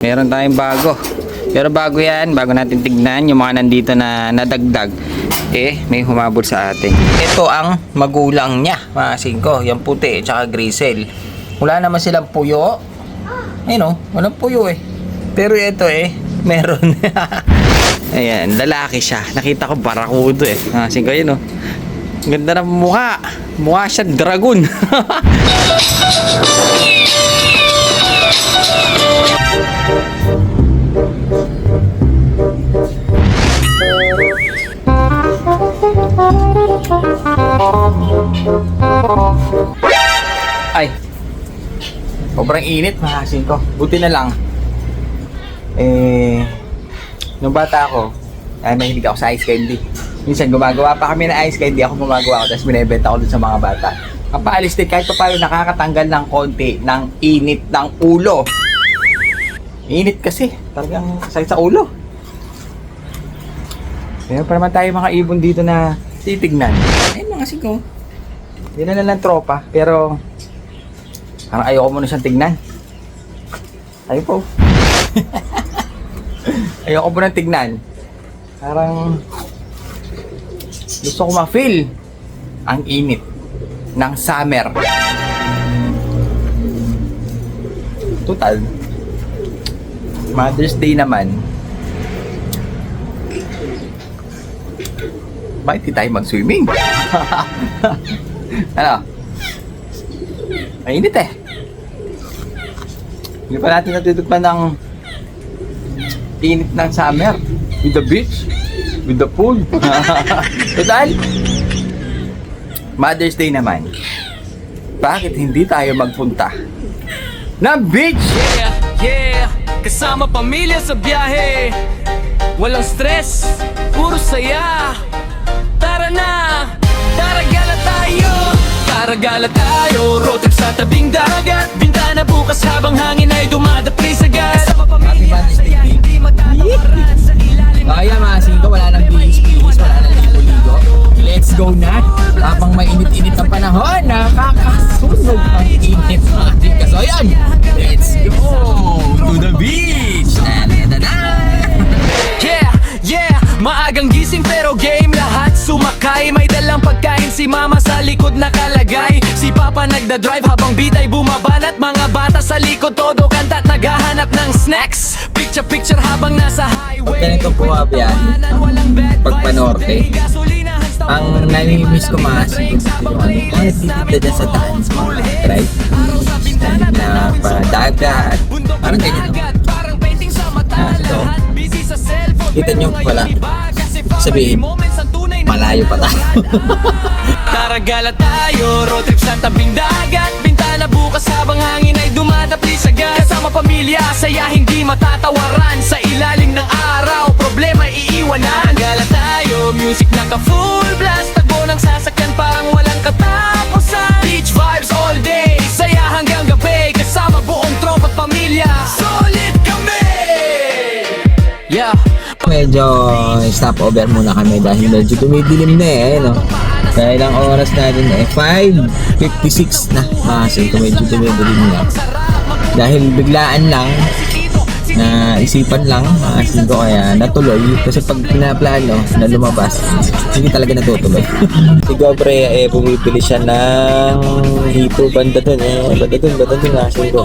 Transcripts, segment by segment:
Meron tayong bago. Pero bago yan, bago natin tignan yung mga nandito na nadagdag, may humabol sa atin. Ito ang magulang niya, mga singko. Yung puti, tsaka grisel. Wala naman silang puyo. Ayun, walang puyo Pero ito meron. Ayan, lalaki siya. Nakita ko barakudo Mga singko, yun Ganda ng mukha. Mukha siya dragon. Ay, sobrang init mga singko. Buti na lang nung bata ako mahilig ako sa ice candy. Minsan gumagawa pa kami ng ice candy, ako gumagawa ko, tapos binebenta ko dun sa mga bata. Ang paalis din, kahit pa paano nakakatanggal ng konti ng init ng ulo. Init kasi, talagang sakit sa ulo. Meron pa naman tayo mga ibon dito na titignan. Mga singko, hindi na lang tropa, pero parang ayoko muna siyang tignan. Ayun po. Ayoko muna tignan. Parang gusto ko ma-feel ang init ng summer. Total, Mother's Day naman. Bakit di tayo mag-swimming? Ano? Mainit Hindi pa natin natutugpan ng init ng summer. With the beach, with the pool. Total, Mother's Day naman. Bakit hindi tayo magpunta ng beach? Yeah, kasama pamilya sa biyahe. Walang stress, puro saya. Tara na, tara gala tayo. Tara gala tayo, road trip sa tabing dagat. Bintana bukas habang hangin ay dumadapri sa gas. Kasama pamilya, saya hindi matatawaran. Sa ilalim Kaya mga singko, wala nang bilis, wala nang ligo-ligo. Let's go na. Habang mainit-init ang panahon, nakakasunog ang init mga singko. So ayan, let's go to the beach. Yeah, maagang gising pero game lahat sumakay. May dalang pagkain si mama sa likod nakalagay. Si papa nagda-drive habang bitay bumabanat. Mga bata sa likod todo kanta't naghahanap ng snacks. Picture habang nasa highway. Pag ganito pumabiyan, pag panorte, ang nami-miss ko mga singko, nagtitipid dyan sa daan sa mga drive na padagat, parang ganyan so, kita nyo wala sabihin malayo pa tayo. Tara gala tayo, road trip sa tabing dagat. Bintana bukas habang hangin ay dumadapli sa gas. Kasama pamilya, saya hindi matatawaran. Sa ilalim ng araw, problema iiwanan. Gala tayo, music naka full blast. Tagbo ng sasakyan parang walang katapusan. Beach vibes all day, saya hanggang gabi. Kasama buong tropa at pamilya, solid kami. Yeah. Medyo stopover muna kami dahil medyo tumidilim na no? Kaya ilang oras natin 5:56 na singko, medyo tumidilim na. Dahil biglaan lang, na isipan lang singko, kaya natuloy. Kasi pag pinaplano na lumabas, hindi talaga natutuloy. Si Gobre bumibili siya ng hito banda dun banda dun singko.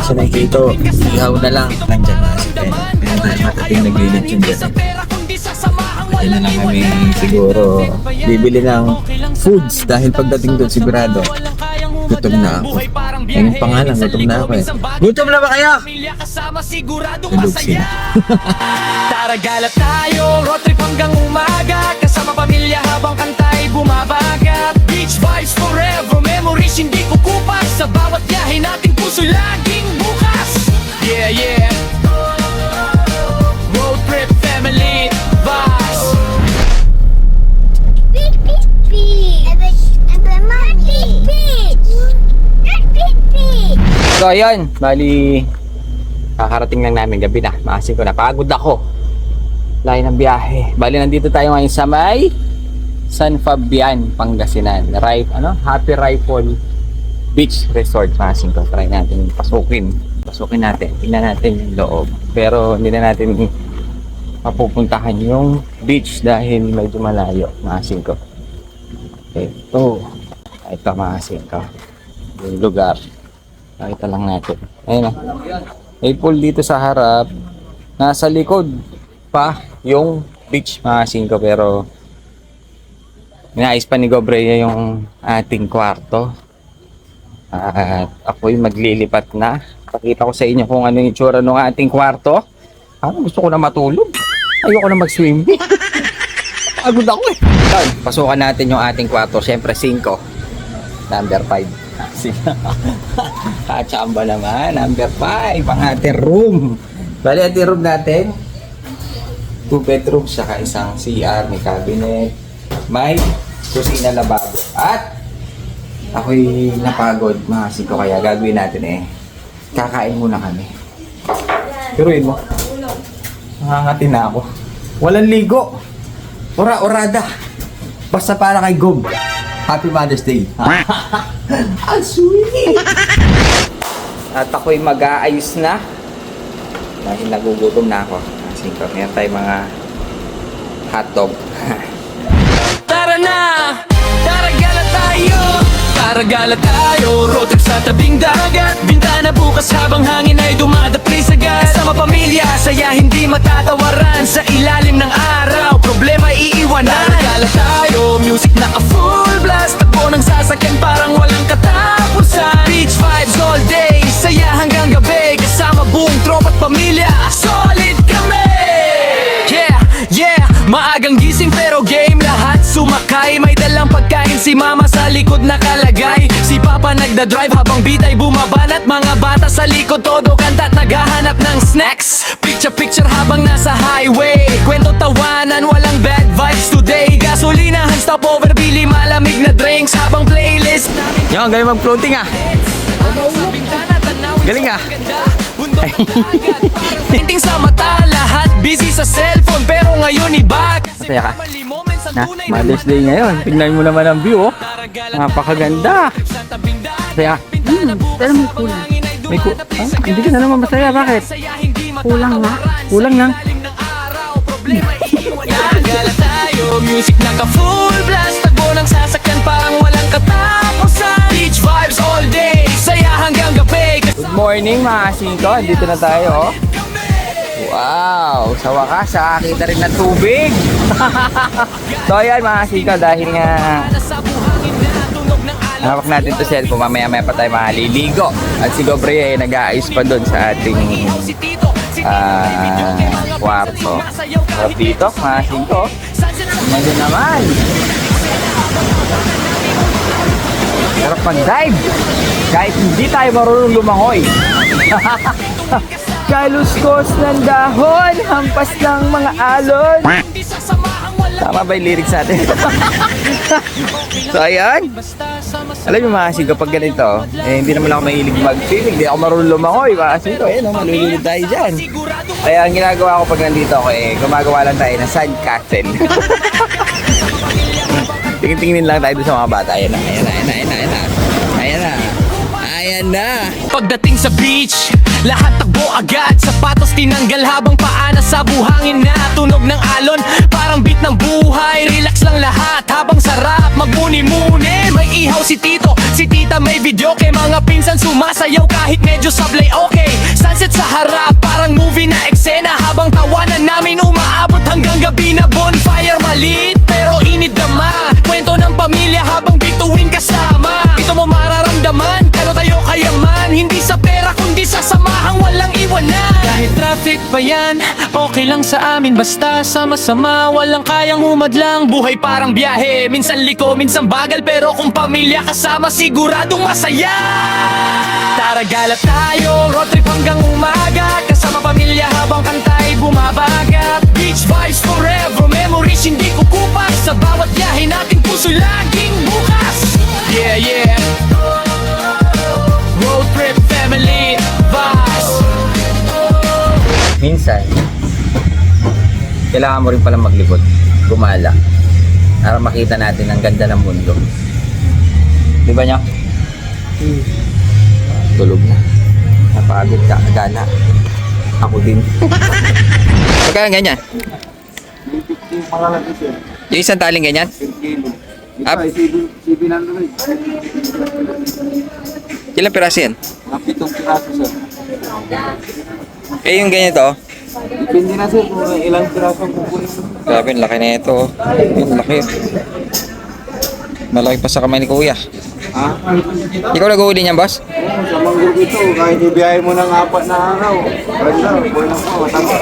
Sa ng hito, ihaw na lang. Nandyan si Ben. Matating naglilid yun dyan. Kaya na lang kami siguro bibili ng foods dahil pagdating doon sigurado gutom na ako. Ngayon pa nga lang, gutom na ako Gutom na ba kayo? Tulog sila. Tara gala tayo, road trip hanggang umaga. Kasama pamilya habang kantay bumabagat. Beach vibes forever, memories hindi kukupas. Sa bawat biyahe nating puso laging bukas. Yeah Road trip family vibes. So ayun, bali kakarating lang namin gabi na. Maasin ko na, pagod ako. Layo ng biyahe. Bali nandito tayo ngayon sa may San Fabian, Pangasinan. Happy Rifle Beach Resort. Maasin ko, try natin pasukin. Pasukin natin. Tingnan natin yung loob. Pero hindi na natin mapupuntahan yung beach dahil medyo malayo. Maasin ko. Ito maasin ko. Yung lugar. Nakita lang natin. Ayun na. May pool dito sa harap. Nasa likod pa yung beach, maasin ko. Pero inaayos pa ni Gobrea yung ating kwarto. At ako'y maglilipat na. Pakita ko sa inyo kung ano yung itsura ng ating kwarto. Gusto ko na matulog. Ayoko na mag-swimming. Pagod ako eh. Yan, pasukan natin yung ating kwarto. Siyempre 5. Number 5. Kachamba naman. Number 5. Ang ating room. Bali, ating room natin. 2 bedrooms, saka isang CR, may cabinet, may kusina, lababo. At ako'y napagod, maasin ko, kaya gagawin natin kakain muna kami. Pero yun mo, nakangati na ako. Walang ligo. Orada. Basta para kay Gob. Happy Mother's Day. Ang sweet! At ako'y mag-aayos na. Dahil nagugutom na ako. Maasin ko, meron tayong mga hotdog. Tara na! Taragala tayo! Taragala tayo! Road trip sa tabing dagat. Bintana bukas habang hangin ay dumadapri sagad. Kasama pamilya, saya hindi matatawaran. Sa ilalim ng araw, problema iiwanan. Taragala tayo! Music naka full blast. Takbo ng sasakyan parang walang katapusan. Beach vibes all day, saya hanggang gabi. Kasama buong tropa at pamilya, solid kami! Yeah! Maagang gising pero game lahat sumakay. May dalang pagkain si mama sa likod nakalagay. Si papa nagda-drive habang beat ay bumabanat. Mga bata sa likod todo kanta at naghahanap ng snacks. Picture habang nasa highway. Kwento tawanan, walang bad vibes today. Gasolinahan, stopover, bili malamig na drinks. Habang playlist namin. Yung, galing mag-floating ah. Galing ah. Tinting sa mata, lahat busy sa cellphone. Pero ngayon iba. Masaya ka? Na, Mother's Day ngayon. Tingnan mo naman ang view, oh. Napakaganda. Masaya ka? Pero may kulang. May hindi ka na naman masaya. Bakit? Kulang nga. Kulang lang. Gala tayo, music naka full blast. Tagbo ng sasakyan parang walang katapusan. Beach vibes all day, saya hanggang gabi. Good morning mga singko. Dito na tayo, oh. Wow! Sa wakas, nakakita rin ng tubig. So ayan mga singko, dahil nga hawak natin to cellphone, mamaya pa tayo maliligo. At si Gobrea ay nag-aayos pa doon sa ating kwarto. Sarap dito, mga singko. Ngayon naman. Sarap mag-dive. Kahit hindi tayo marunong lumangoy. Kaluskos ng dahon, hampas ng mga alon. Tama ba yung lyrics natin? So ayan. Alam niyo mga singko, pag ganito, hindi naman ako mahilig mag-swimming, hindi ako marunong lumangoy. Mga singko, malulunod tayo dyan. Kaya ang ginagawa ko pag nandito ako, gumagawa lang tayo ng sandcastle. Tingin-tingin lang tayo sa mga bata. Ayan na. Pagdating sa beach, lahat takbo agad. Sapatos tinanggal habang paa nasa buhangin na. Tunog ng alon, parang beat ng buhay. Relax lang lahat habang sarap magmuni-muni. May ihaw si tito, si tita may video. Kay mga pinsan sumasayaw kahit medyo sablay okay. Sunset sa harap, parang movie na eksena. Habang tawanan namin umaabot hanggang gabi na bonfire. Maliit pero inidama, kwento ng pamilya habang bituin kasama. Ito mo mararamdaman, pero tayo kayaman. Hindi sa pera kundi sa samahang walang iwanan. Kahit traffic pa yan, okay lang sa amin. Basta sama-sama, walang kayang humadlang. Buhay parang biyahe, minsan liko, minsan bagal. Pero kung pamilya kasama, siguradong masaya. Taragala tayo, road trip hanggang umaga. Kasama pamilya habang kantay bumabagat. Beach vibes forever, memories hindi kukupas. Sa bawat biyahe natin puso'y laging bukas. Yeah Road trip family vibes. Minsan, kailangan mo rin palang maglibot, gumala, para makita natin ang ganda ng mundo. Di ba niya? Tulog na. Napagod ka, gana. Ako din. Magkano ganyan? Yung isang taling ganyan? Up. Ilang piraso yan? Pitong piraso, sir. Eh, yung ganyan to? Depende na, sir, kung ilang piraso ang kukunin mo. Grabe, ang laki na ito. Yung laki. Malaki pa sa kamay ni kuya. Ah? Ikaw nag-uuli niyan, boss? Sa mangrove ito, kahit ibiyahe mo ng 4 na araw. Ganda, buhay na po, matama.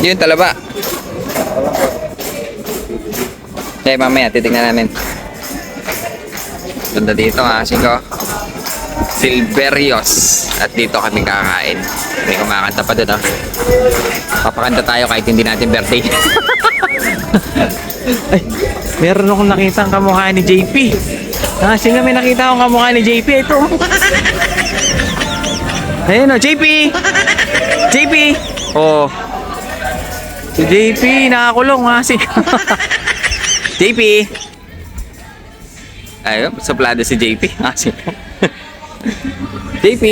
Yun, talaba. Okay, mamaya, titignan namin. Ganda dito, ko. Silverios. At dito kami kakain. May kumakanta pa doon, Papakanta tayo kahit hindi natin birthday. Ay, meron akong nakita ang kamukha ni JP. Kasi nga may nakita akong kamukha ni JP. Ito. Ayun o, JP! JP! Oh. Si JP, nakakulong kasi. JP! Ayun, suplado si JP. Kasi. JP!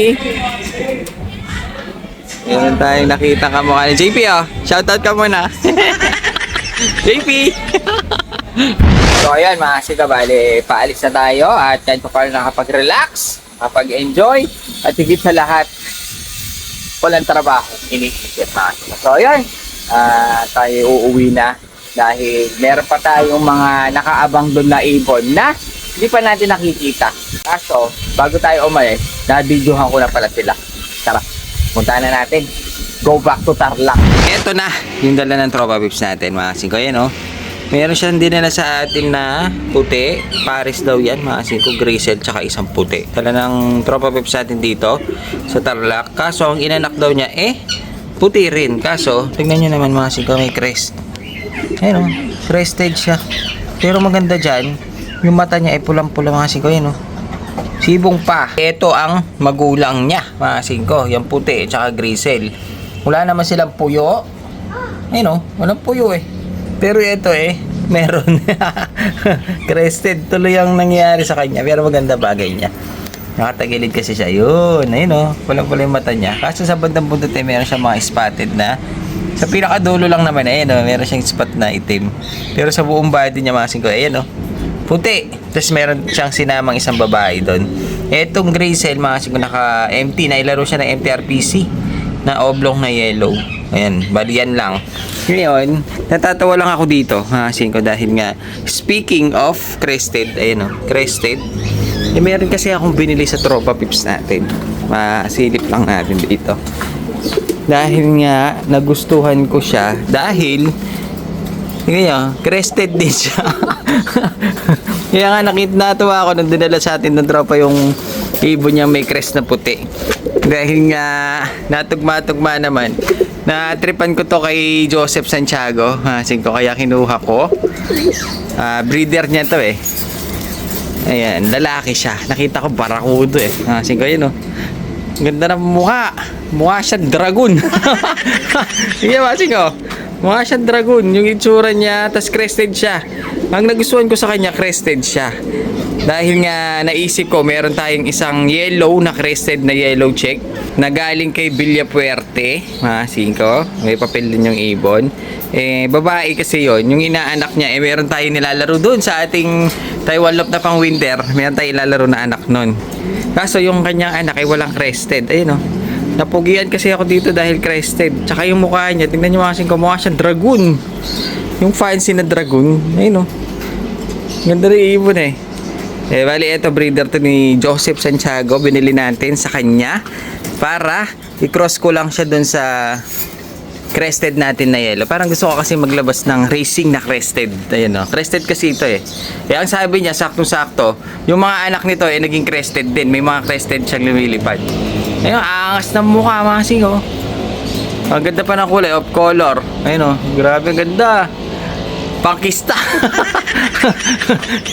Meron tayong nakita kamukha ni JP, oh. Shoutout ka muna. JP! So ayan mga sika, bali paalis na tayo at kahit pa paano nakapag-relax, nakapag-enjoy at higit sa lahat walang trabaho, iniisip mga sika. So ayan, tayo uuwi na dahil meron pa tayong mga nakaabang doon na ibon na hindi pa natin nakikita. Kaso bago tayo umalis, na-videohan ko na pala sila. Tara, punta na natin. Go back to Tarlac. Ito na yung dala ng tropa pips natin mga singko. Yan oh. Meron siyang dinala sa atin na puti. Paris daw yan mga singko. Grizzle tsaka isang puti. Dala ng tropa pips natin dito sa Tarlac. Kaso ang inanak daw niya puti rin. Kaso tignan nyo naman mga singko, may crest. Ayun oh. Crested siya. Pero maganda dyan, yung mata niya pulang-pula mga singko. Yan oh. Sibong pa. Ito ang magulang niya mga singko. Yung puti tsaka grizzle. Wala naman silang puyo. Ayun, walang puyo Pero ito meron. Crested tuloy ang nangyayari sa kanya. Pero maganda bagay niya. Nakatagilid kasi siya. Yun, ayun walang pula yung mata niya. Kaso sa bandang bundot meron siya mga spotted na. Sa pinakadulo lang naman meron siyang spot na itim. Pero sa buong body niya mga singko, puti. Tapos meron siyang sinamang isang babae doon. Etong grizzle mga singko, naka-empty. Nailaro siya ng MTRPC na oblong na yellow. Ayan, bali yan lang. Ngayon, natatawa lang ako dito, ko dahil nga, speaking of crested, ayun crested, meron kasi akong binili sa tropa pips natin. Masilip lang natin dito. Dahil nga, nagustuhan ko siya, dahil, ngayon, crested din siya. Kaya nga, natuwa ako nung dinala sa atin ng tropa yung ibon niya may crest na puti. Dahil nga natugma-tugma naman, natripan ko to kay Joseph Santiago, kaya kinuha ko. Breeder niya to ayan, lalaki siya. Nakita ko barakudo yun ganda na mukha siyang dragon. Sige mukha siyang dragon yung itsura niya, tas crested siya. Ang nagustuhan ko sa kanya, crested siya. Dahil nga naisip ko, meron tayong isang yellow na crested na yellow check na galing kay Villapuerte. May papel din yung ibon. Babae kasi yon. Yung inaanak niya, meron tayong nilalaro doon sa ating Taiwan Lop na pang winter. Meron tayong nilalaro na anak nun. Kaso yung kanyang anak ay walang crested. Ayun napugian kasi ako dito dahil crested. Tsaka yung mukha niya, tingnan nyo mga mukha siyang dragon. Yung fancy na dragon. Ayun ganda rin ibon bali ito breeder to ni Joseph Santiago. Binili natin sa kanya para i-cross ko lang siya dun sa crested natin na yellow. Parang gusto ko kasi maglabas ng racing na crested. Ayun crested kasi ito ang sabi niya, saktong-sakto, yung mga anak nito naging crested din. May mga crested siyang lumilipad. Ayun, angas ng mukha mga sing ang ganda pa ng kulay, of color. Ayun grabe ganda. Pangkista.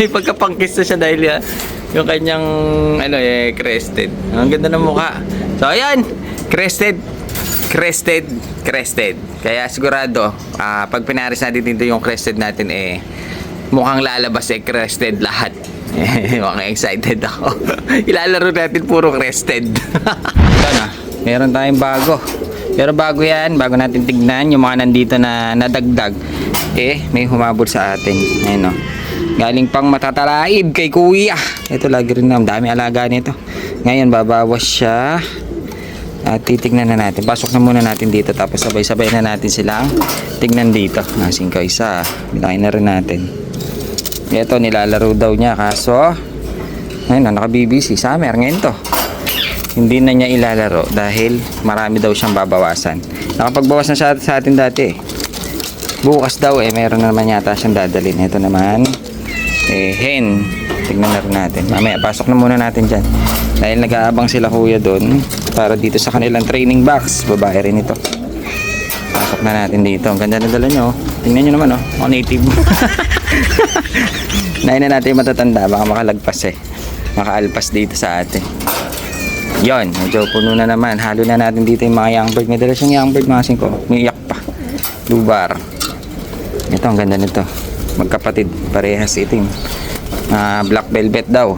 May pagka-pangkista siya dahil yung kanyang crested. Ang ganda ng mukha. So ayan, crested. Kaya sigurado pag pinaris natin dito yung crested natin mukhang lalabas crested lahat. Mga excited ako. Ilalaro natin puro crested. Ito na, meron tayong bago. Pero bago yan, bago natin tignan yung mga nandito na nadagdag, may humabol sa atin. Ayun o. Galing pang matatalaib kay kuya. Ito lagi rin na, dami alaga nito. Ngayon, babawas siya. At titignan na natin. Pasok na muna natin dito. Tapos sabay-sabay na natin silang tignan dito. Nasing ka isa. Bilakin na rin natin. Ito, nilalaro daw niya. Kaso, ayun, naka-BBC. Summer ngayon to. Hindi na niya ilalaro dahil marami daw siyang babawasan. Nakapagbawas na siya sa atin dati. Bukas daw meron na naman yata siyang dadalhin. Ito naman, hen. Tignan na rin natin. Mamaya, pasok na muna natin dyan. Dahil nag-aabang sila kuya doon para dito sa kanilang training box. Babae rin ito. Pasok na natin dito. Ang ganda na dala nyo. Tingnan nyo naman, oh. Native. Nahin na natin matatanda. Baka makalagpas makaalpas dito sa atin. Yon, medyo puno na naman. Halo na natin dito yung mga young bird. May dala siyang young bird, mga singko. May iyak pa. Lubar. Ito, ang ganda nito. Magkapatid. Parehas itim. Black velvet daw.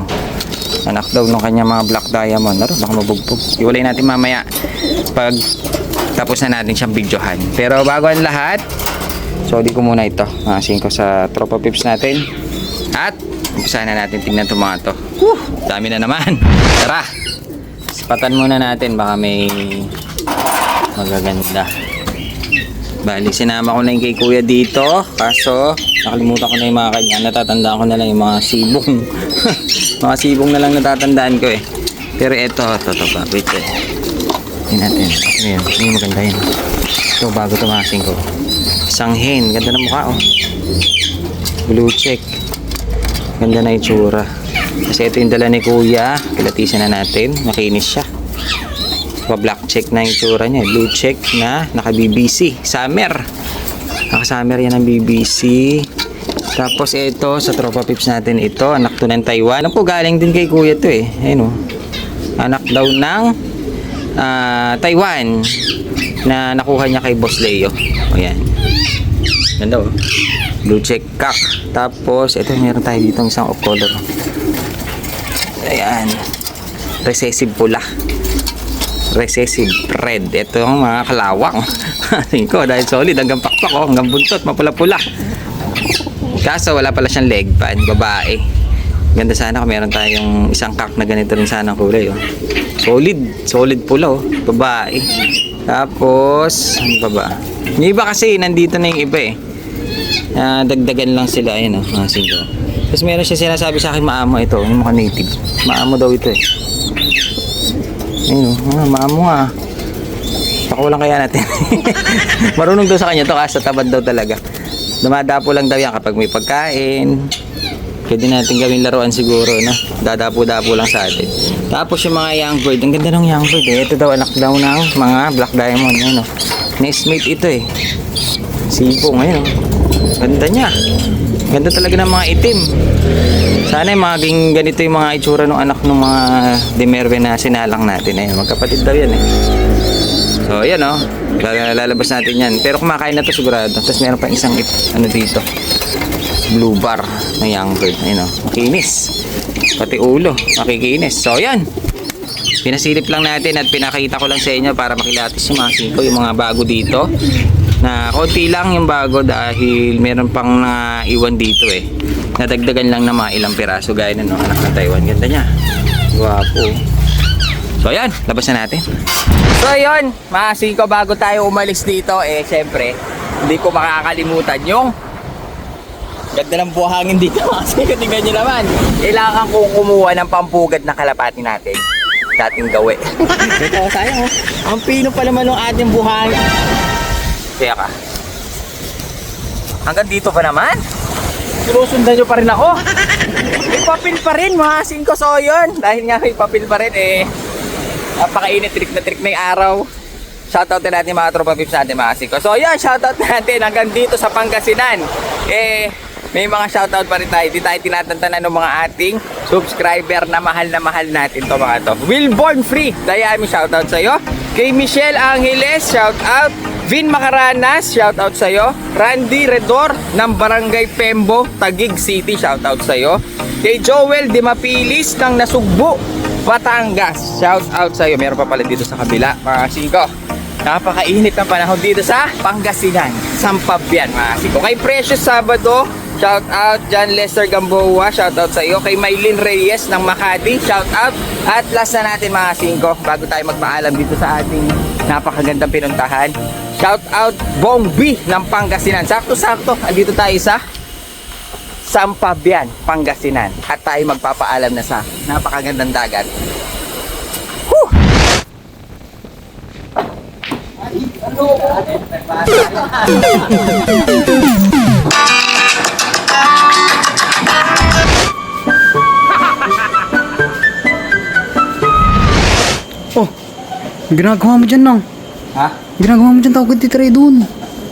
Anak daw ng kanya mga black diamond. Naro, baka mabugbog. Iwalay natin mamaya pag tapos na natin siyang videohan. Pero bago ang lahat, so di ko muna ito. Mga singko sa tropa pips natin. At umpisahan na natin tingnan itong mga to. Dami na naman. Tara! Patan muna natin, baka may magaganda. Bali, sinama ko na yung kay kuya dito. Kaso, nakalimutan ko na yung mga kanya. Natatandaan ko na lang yung mga sibong. Mga sibong na lang natatandaan ko Pero ito, wait Hindi natin. Ayan, hindi maganda yun. Ito, bago tumasing ko. Isang hen, ganda na mukha Blue check. Ganda na itsura. Kasi ito yung dala ni kuya. Kilatisan na natin. Makinis siya. Black check na yung tsura niya. Blue check na naka-BBC. Summer. Naka-summer yan ang BBC. Tapos ito sa tropa pips natin ito. Anak to ng Taiwan. Ano po, galing din kay kuya to Ayun Anak daw ng Taiwan. Na nakuha niya kay Boss Leo. O yan. Ganda Blue check cock. Tapos ito meron tayo dito isang off color. Ayan. Recessive pula. Recessive red. Ito yung mga kalawang. Tingin ko dahil solid hanggang pakpak hanggang buntot, mapula-pula. Kaso wala pala siyang leg pan, babae. Ganda sana kung meron tayong isang cock na ganito rin sana ang kulay Solid pula babae. Tapos ano pa ba? Yung iba kasi nandito na yung iba dagdagan lang sila mga singko. Tapos meron siya sinasabi sa akin, maamo ito, yung mga native. Maamo daw ito Ayun maamo nga. Pakulang kaya natin. Marunong daw sa kanya to, kasi tabad daw talaga. Dumadapo lang daw yan kapag may pagkain. Pwede natin gawin laruan siguro, dadapo-dapo lang sa atin. Tapos yung mga young bird, ang ganda ng young bird Ito daw, anak daw ng mga black diamond. Nestmate ito Sibong, ganda niya. Ganda talaga ng mga itim. Sana maging ganito yung mga itsura ng anak ng mga demerwe na sinalang natin. Magkapatid daw yan So yan lalabas natin yan. Pero kumakain na to sigurado. Tapos meron pa isang dito, blue bar na young bird. Makinis. Pati ulo, makikinis. So yan, pinasilip lang natin at pinakita ko lang sa inyo para makilatis yung mga singko, yung mga bago dito. Na konti lang yung bago dahil meron pang iwan dito nadagdagan lang na mga ilang piraso gaya ng anak ng Taiwan. Ganda niya, guwapo. So yan, labas na natin. So yun, mga singko, bago tayo umalis dito syempre hindi ko makakalimutan yung ganda ng buhangin dito. Kasi tingnan nyo naman, kailangan kong kumuha ng pampugad na kalapati natin dating gawi. Ito, sayang ang pino pa naman ng ating buhangin. Kaya ka. Hanggang dito pa naman. Sinusundan nyo pa rin ako. May papel pa rin mga singko. So yun, dahil nga may papel pa rin napakainit, trick na yung araw. Shoutout na natin mga tropa pips natin mga singko. So yun, shoutout natin hanggang dito sa Pangasinan. May mga shoutout pa rin tayo. Di tayo tinatantanan ng mga ating subscriber na mahal natin to mga to. Wilborn Free, dahil aming shoutout sa'yo. Kay Michelle Angeles, shoutout. Vin Macaranas, shout out sa'yo. Randy Redor ng Barangay Pembo, Taguig City, shout out sa'yo. Kay Joel Di Mapilis ng Nasugbu, Batangas, shout out sa'yo. Meron pa pala dito sa kabila, mga singko. Napakainit ng panahon dito sa Pangasinan, Sampabian, mga singko. Kay Precious Sabado, shout out. John Lester Gamboa, shout out sa iyo. Kay Maylin Reyes ng Makati, shout out. At last na natin, mga singko, bago tayo magpaalam dito sa ating napakagandang pinuntahan, shout out Bong B ng Pangasinan. Sakto-sakto, andito tayo sa Sampabian, Pangasinan. At tayo magpapaalam na sa napakagandang dagat. Whew! Oh, ginagawa mo dyan, Nang? Ha? Ginagawa mo dyan, tawag ka titry doon.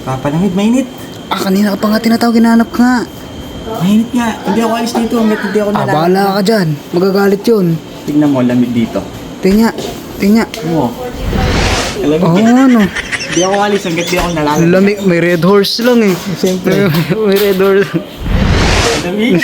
Papalamig, mainit. Ah, kanina ka pa nga tinatawag, ginanap ka nga. Mainit nga. Hindi ako alis dito hanggat hindi ako Ah, nalaman. bahala ka dyan. Magagalit yun. Tingnan mo, lamig dito. Tingnan, tingnan. Oo. Lamig. Oo, ano. Hindi ako alis hanggat hindi ako nalaman. Lamig, may red horse lang eh. Siyempre. May red horse. Lamig.